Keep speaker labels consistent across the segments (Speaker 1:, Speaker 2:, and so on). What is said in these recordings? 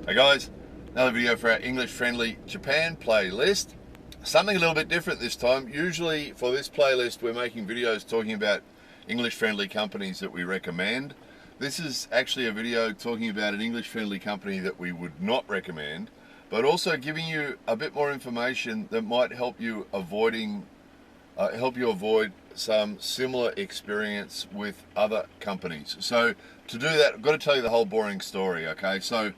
Speaker 1: Hey guys, another video for our English Friendly Japan playlist. Something a little bit different this time. Usually for this playlist we're making videos talking about English friendly companies that we recommend. This is actually a video talking about an English friendly company that we would not recommend, but also giving you a bit more information that might help you avoid some similar experience with other companies. So to do that, I've got to tell you the whole boring story, okay? So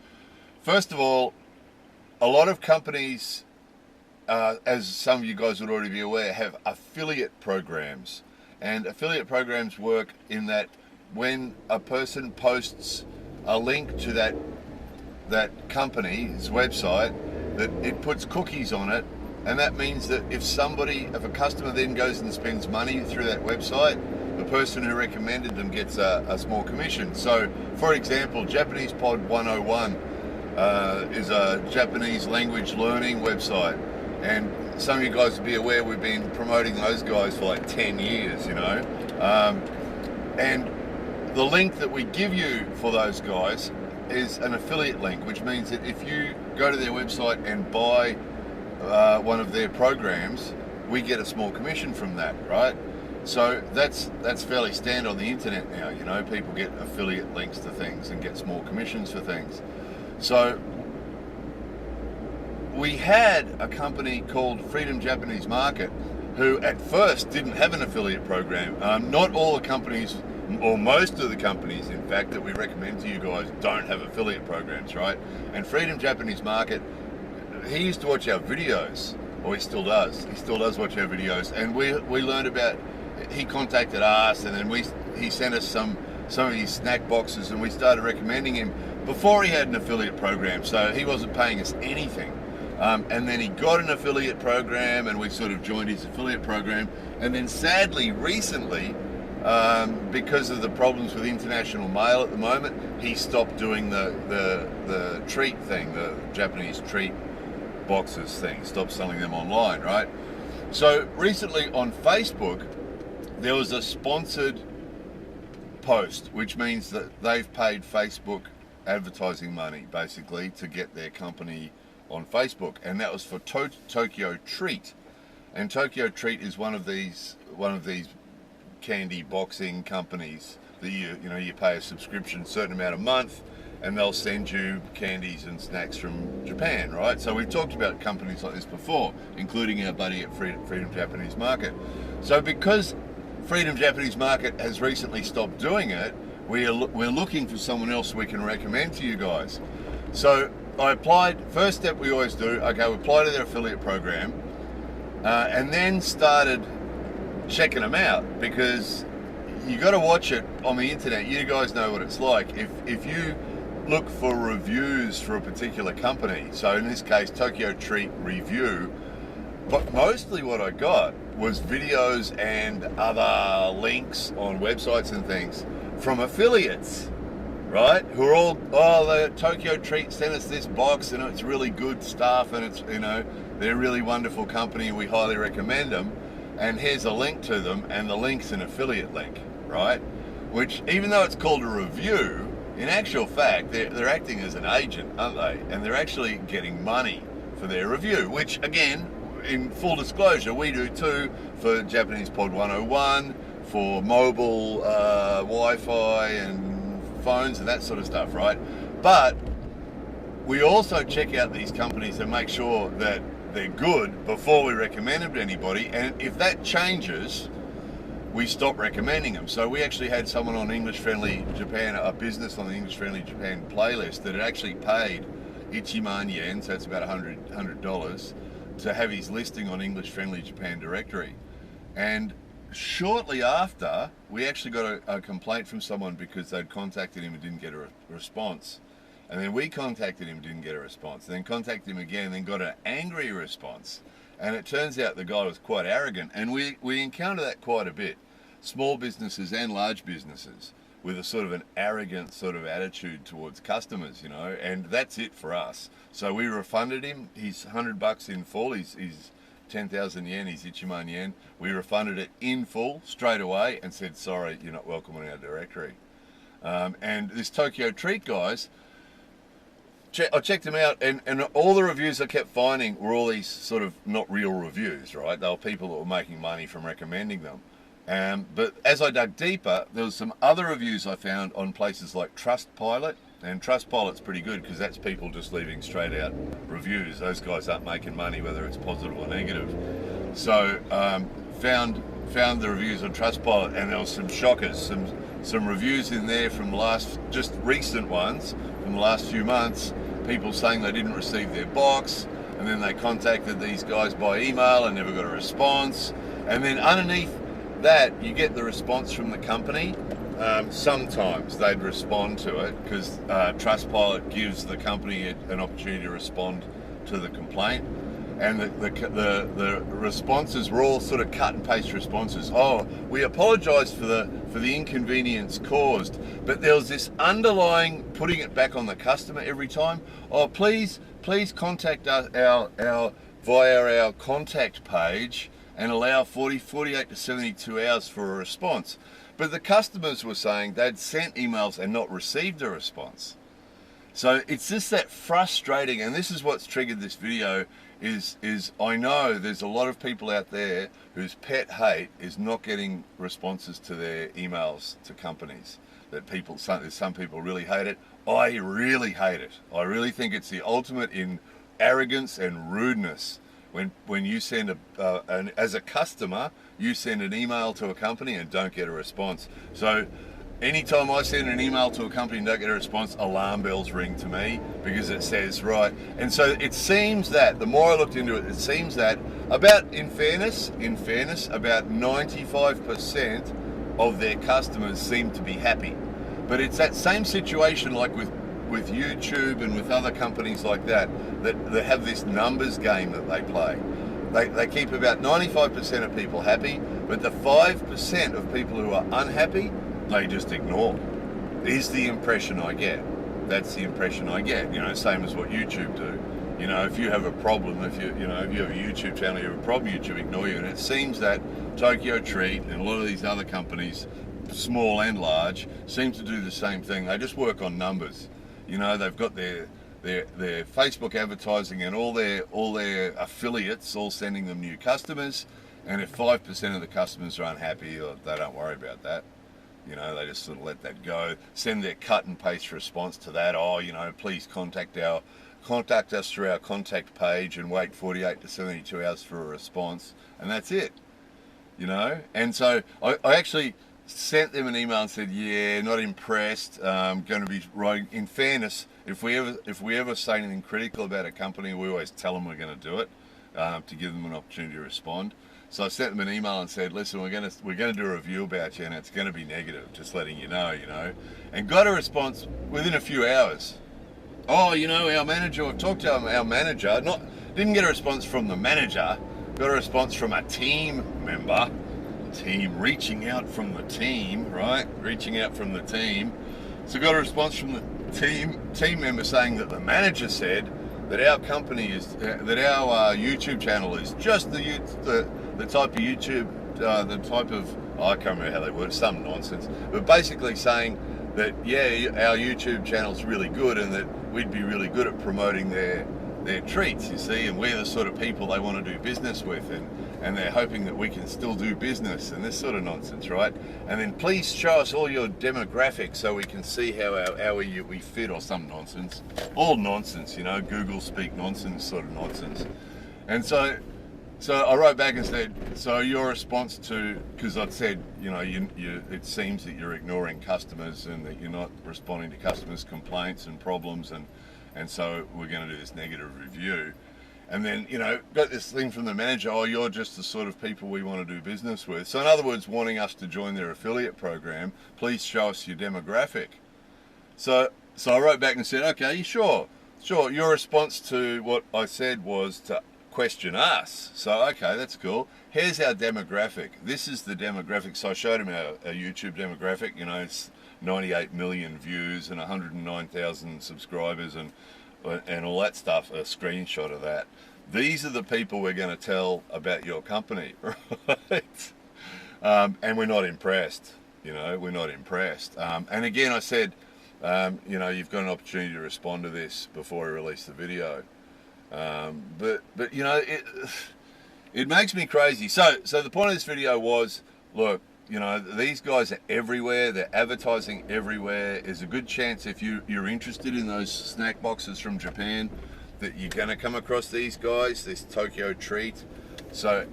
Speaker 1: first of all, a lot of companies, as some of you guys would already be aware, have affiliate programs. And affiliate programs work in that when a person posts a link to that company's website, that it puts cookies on it, and that means that if a customer then goes and spends money through that website, the person who recommended them gets a small commission. So, for example, Japanese Pod 101 is a Japanese language learning website, and some of you guys will be aware we've been promoting those guys for like 10 years, you know. And the link that we give you for those guys is an affiliate link, which means that if you go to their website and buy one of their programs, we get a small commission from that, right? So that's fairly standard on the internet now, you know. People get affiliate links to things and get small commissions for things. So we had a company called Freedom Japanese Market who at first didn't have an affiliate program. Not all the companies, or most of the companies in fact, that we recommend to you guys don't have affiliate programs, right? And Freedom Japanese Market, he used to watch our videos, or he still does watch our videos, and we learned about, he contacted us, and then he sent us some of his snack boxes, and we started recommending him before he had an affiliate program, so he wasn't paying us anything. And then he got an affiliate program, and we sort of joined his affiliate program. And then sadly, recently, because of the problems with international mail at the moment, he stopped doing the treat thing, the Japanese treat boxes thing, stopped selling them online, right? So recently on Facebook, there was a sponsored post, which means that they've paid Facebook advertising money basically to get their company on Facebook, and that was for Tokyo Treat. And Tokyo Treat is one of these candy boxing companies that you pay a subscription, certain amount a month, and they'll send you candies and snacks from Japan, right? So we've talked about companies like this before, including our buddy at Freedom Japanese Market. So because Freedom Japanese Market has recently stopped doing it, we're looking for someone else we can recommend to you guys. So I applied. First step we always do, okay, we apply to their affiliate program, and then started checking them out, because you got to watch it on the internet. You guys know what it's like. If you look for reviews for a particular company, so in this case Tokyo Treat review, but mostly what I got was videos and other links on websites and things from affiliates, right? Who are all, the Tokyo Treat sent us this box and it's really good stuff, and it's, they're a really wonderful company, we highly recommend them, and here's a link to them, and the link's an affiliate link, right? Which, even though it's called a review, in actual fact, they're acting as an agent, aren't they? And they're actually getting money for their review, which again, in full disclosure, we do too for Japanese Pod 101, for mobile Wi-Fi and phones and that sort of stuff, right? But we also check out these companies and make sure that they're good before we recommend them to anybody, and if that changes, we stop recommending them. So we actually had someone on English Friendly Japan, a business on the English Friendly Japan playlist, that had actually paid Ichiman yen, so that's about $100, to have his listing on English Friendly Japan directory. And shortly after, we actually got a complaint from someone because they'd contacted him and didn't get a response. And then we contacted him and didn't get a response. And then contacted him again and then got an angry response. And it turns out the guy was quite arrogant. And we encounter that quite a bit. Small businesses and large businesses with a sort of an arrogant sort of attitude towards customers, and that's it for us. So we refunded him his $100 in full, his 10,000 yen, his Ichiman yen. We refunded it in full straight away and said, sorry, you're not welcome on our directory. And this Tokyo Treat guys, I checked them out, and all the reviews I kept finding were all these sort of not real reviews, right? They were people that were making money from recommending them. But as I dug deeper, there was some other reviews I found on places like Trustpilot, and Trustpilot's pretty good because that's people just leaving straight out reviews. Those guys aren't making money, whether it's positive or negative. So found the reviews on Trustpilot, and there was some shockers, some reviews in there from the last, just recent ones from the last few months. People saying they didn't receive their box, and then they contacted these guys by email and never got a response. And then underneath that, you get the response from the company. Sometimes they'd respond to it because Trustpilot gives the company an opportunity to respond to the complaint. And the responses were all sort of cut and paste responses. Oh, we apologise for the inconvenience caused, but there was this underlying putting it back on the customer every time. Oh, please contact us via our contact page and allow 48 to 72 hours for a response. But the customers were saying they'd sent emails and not received a response. So it's just that frustrating, and this is what's triggered this video. Is I know there's a lot of people out there whose pet hate is not getting responses to their emails to companies. Some people really hate it. I really hate it. I really think it's the ultimate in arrogance and rudeness when you send as a customer, you send an email to a company and don't get a response. So anytime I send an email to a company and don't get a response, alarm bells ring to me, because it says, right. And so it seems that, the more I looked into it, it seems that in fairness, about 95% of their customers seem to be happy. But it's that same situation like with YouTube and with other companies like that have this numbers game that they play. They keep about 95% of people happy, but the 5% of people who are unhappy, they just ignore. Is the impression I get. That's the impression I get. Same as what YouTube do. If you have a problem, if you have a YouTube channel, you have a problem, YouTube ignore you. And it seems that Tokyo Treat and a lot of these other companies, small and large, seem to do the same thing. They just work on numbers. They've got their Facebook advertising and all their affiliates all sending them new customers. And if 5% of the customers are unhappy, they don't worry about that. They just sort of let that go, send their cut and paste response to that. Oh, please contact us through our contact page and wait 48 to 72 hours for a response. And that's it, And so I actually sent them an email and said, yeah, not impressed. Going to be writing, in fairness, if we ever say anything critical about a company, we always tell them we're going to do it, to give them an opportunity to respond. So I sent them an email and said, listen, we're going to do a review about you, and it's going to be negative, just letting you know, And got a response within a few hours. Oh, our manager, I've talked to our manager, didn't get a response from the manager, got a response from a team member, reaching out from the team, right? Reaching out from the team. So got a response from the team member saying that the manager said that our company that our YouTube channel is just the type of YouTube, I can't remember how they word, some nonsense, but basically saying that, yeah, our YouTube channel's really good and that we'd be really good at promoting their treats, you see, and we're the sort of people they want to do business with, and they're hoping that we can still do business and this sort of nonsense, right? And then please show us all your demographics so we can see how we fit, or some nonsense. All nonsense, Google speak nonsense sort of nonsense. And so I wrote back and said, so your response to, because I'd said, it seems that you're ignoring customers and that you're not responding to customers' complaints and problems, and so we're going to do this negative review. And then, got this thing from the manager, oh, you're just the sort of people we want to do business with. So in other words, wanting us to join their affiliate program, please show us your demographic. So I wrote back and said, okay, sure. Your response to what I said was to question us. So, okay, that's cool. Here's our demographic. This is the demographic. So I showed him our YouTube demographic. It's 98 million views and 109,000 subscribers and all that stuff, a screenshot of that. These are the people we're going to tell about your company, right? And we're not impressed, we're not impressed. And again, I said, you know, you've got an opportunity to respond to this before I release the video. But you know, it makes me crazy. So the point of this video was, look, you know, these guys are everywhere. They're advertising everywhere. There's a good chance if you're interested in those snack boxes from Japan that you're going to come across these guys, this Tokyo Treat. So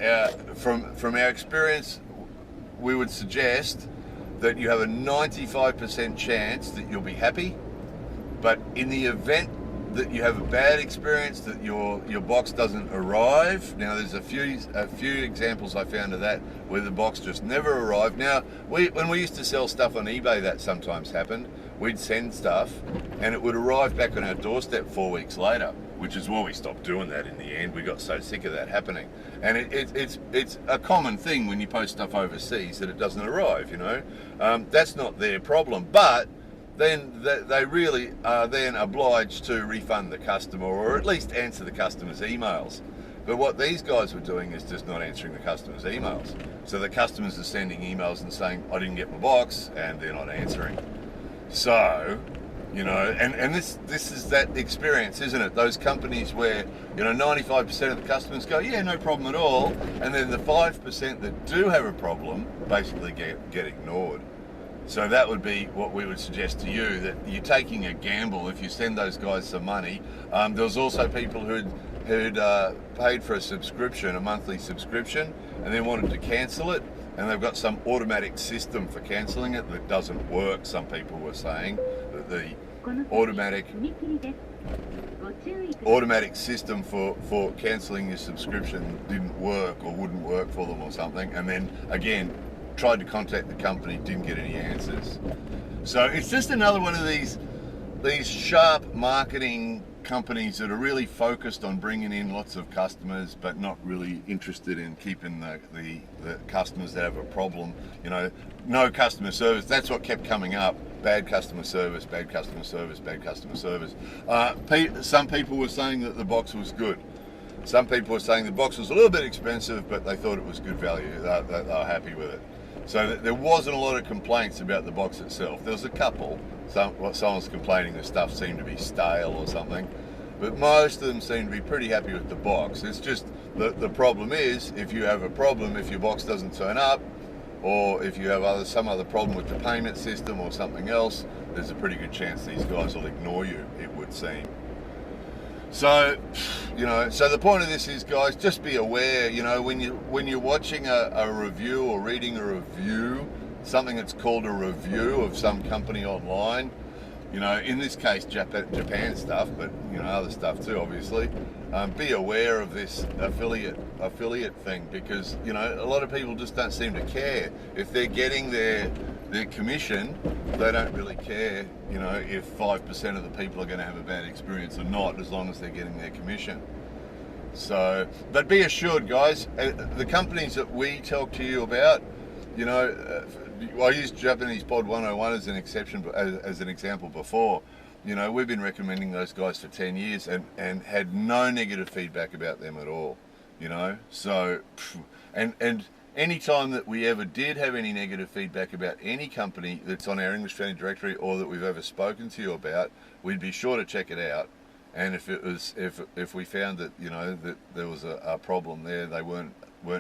Speaker 1: from our experience, we would suggest that you have a 95% chance that you'll be happy. But in the event that you have a bad experience, that your box doesn't arrive. Now there's a few examples I found of that where the box just never arrived. Now when we used to sell stuff on eBay, that sometimes happened. We'd send stuff and it would arrive back on our doorstep 4 weeks later, which is why we stopped doing that in the end. We got so sick of that happening. And it's a common thing when you post stuff overseas that it doesn't arrive, you know. That's not their problem, but then they really are then obliged to refund the customer or at least answer the customer's emails. But what these guys were doing is just not answering the customer's emails. So the customers are sending emails and saying, I didn't get my box, and they're not answering. So, you know, and this is that experience, isn't it? Those companies where, you know, 95% of the customers go, yeah, no problem at all, and then the 5% that do have a problem basically get ignored. So that would be what we would suggest to you, that you're taking a gamble if you send those guys some money. There was also people who'd paid for a subscription, a monthly subscription, and then wanted to cancel it, and they've got some automatic system for cancelling it that doesn't work. Some people were saying that the automatic system for cancelling your subscription didn't work or wouldn't work for them or something, and then again tried to contact the company, didn't get any answers. So it's just another one of these sharp marketing companies that are really focused on bringing in lots of customers but not really interested in keeping the customers that have a problem. You know, no customer service. That's what kept coming up. Bad customer service, bad customer service, bad customer service. Some people were saying that the box was good. Some people were saying the box was a little bit expensive, but they thought it was good value. They were happy with it. So there wasn't a lot of complaints about the box itself. There was a couple. Someone's complaining the stuff seemed to be stale or something, but most of them seem to be pretty happy with the box. It's just the problem is, if you have a problem, if your box doesn't turn up, or if you have some other problem with the payment system or something else, there's a pretty good chance these guys will ignore you, it would seem. So, you know, so the point of this is, guys, just be aware, you know, when you're watching a review or reading a review, something that's called a review of some company online, you know, in this case Japan stuff, but you know, other stuff too, obviously. Be aware of this affiliate thing, because you know, a lot of people just don't seem to care. If they're getting their commission, they don't really care, you know, if 5% of the people are going to have a bad experience or not, as long as they're getting their commission. So, but be assured, guys, the companies that we talk to you about, you know, I used Japanese Pod 101 as an example before. You know, we've been recommending those guys for 10 years and had no negative feedback about them at all, you know. So, and any time that we ever did have any negative feedback about any company that's on our English Family Directory or that we've ever spoken to you about, we'd be sure to check it out. And if we found that, you know, that there was a problem there, they weren't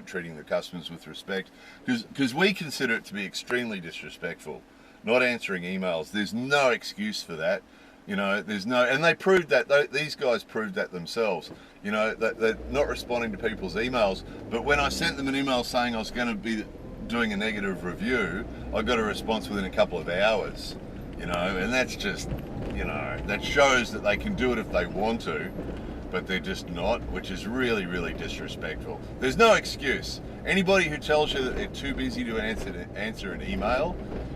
Speaker 1: treating the customers with respect, because we consider it to be extremely disrespectful, not answering emails. There's no excuse for that. You know, and they proved that, these guys proved that themselves, you know, that they're not responding to people's emails. But when I sent them an email saying I was going to be doing a negative review, I got a response within a couple of hours, you know, and that's just, you know, that shows that they can do it if they want to, but they're just not, which is really, really disrespectful. There's no excuse. Anybody who tells you that they're too busy to answer an email,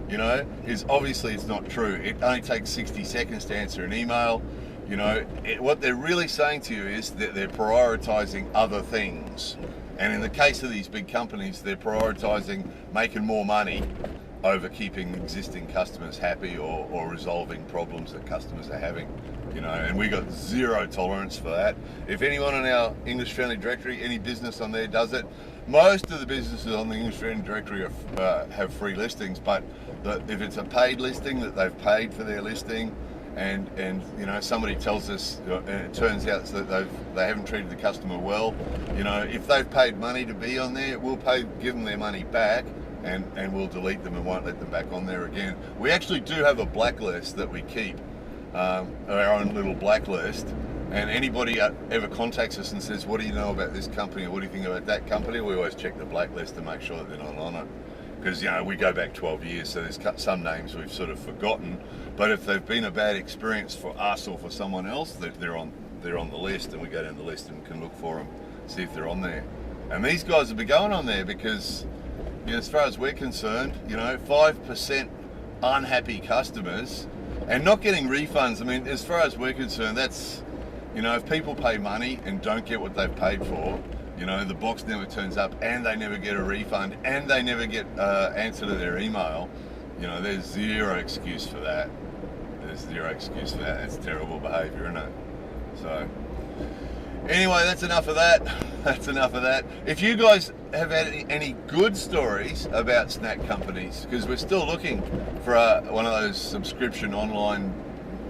Speaker 1: you know, is obviously it's not true. It only takes 60 seconds to answer an email. You know, what they're really saying to you is that they're prioritizing other things. And in the case of these big companies, they're prioritizing making more money over keeping existing customers happy or resolving problems that customers are having. You know, and we got zero tolerance for that. If anyone on our English Family Directory, any business on there does it, most of the businesses on the English Friend Directory have free listings, but if it's a paid listing that they've paid for their listing, and you know, somebody tells us, and it turns out that they haven't treated the customer well, you know, if they've paid money to be on there, we'll give them their money back, and we'll delete them and won't let them back on there again. We actually do have a blacklist that we keep, our own little blacklist, and anybody ever contacts us and says, what do you know about this company, or what do you think about that company, we always check the blacklist to make sure that they're not on it. Because, you know, we go back 12 years, so there's some names we've sort of forgotten. But if they've been a bad experience for us or for someone else, they're on the list, and we go down the list and can look for them, see if they're on there. And these guys will be going on there because, you know, as far as we're concerned, you know, 5% unhappy customers and not getting refunds. I mean, as far as we're concerned, that's, you know, if people pay money and don't get what they've paid for, you know, the box never turns up and they never get a refund and they never get answer to their email, you know, there's zero excuse for that. There's zero excuse for that. That's terrible behaviour, isn't it? So, anyway, that's enough of that. That's enough of that. If you guys have had any good stories about snack companies, because we're still looking for one of those subscription online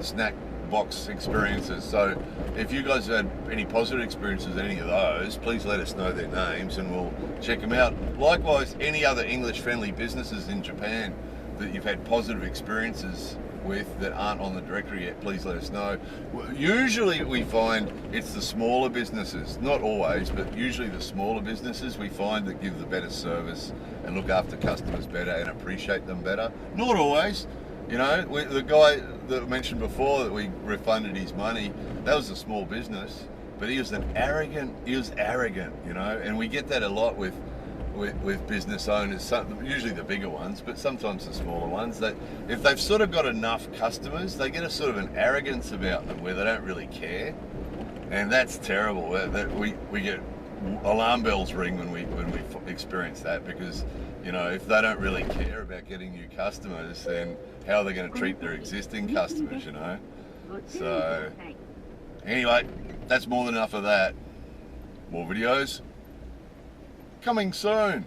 Speaker 1: snack box experiences, so if you guys have had any positive experiences with any of those, please let us know their names and we'll check them out. Likewise, any other English friendly businesses in Japan that you've had positive experiences with that aren't on the directory yet, please let us know. Usually we find it's the smaller businesses, not always, but usually the smaller businesses we find that give the better service and look after customers better and appreciate them better. Not always. You know, the guy that I mentioned before that we refunded his money, that was a small business, but he was arrogant, you know, and we get that a lot with business owners, usually the bigger ones, but sometimes the smaller ones, that if they've sort of got enough customers, they get a sort of an arrogance about them where they don't really care, and that's terrible. That we get alarm bells ring when we experience that, because, you know, if they don't really care about getting new customers, then how are they going to treat their existing customers, you know? So, anyway, that's more than enough of that. More videos coming soon.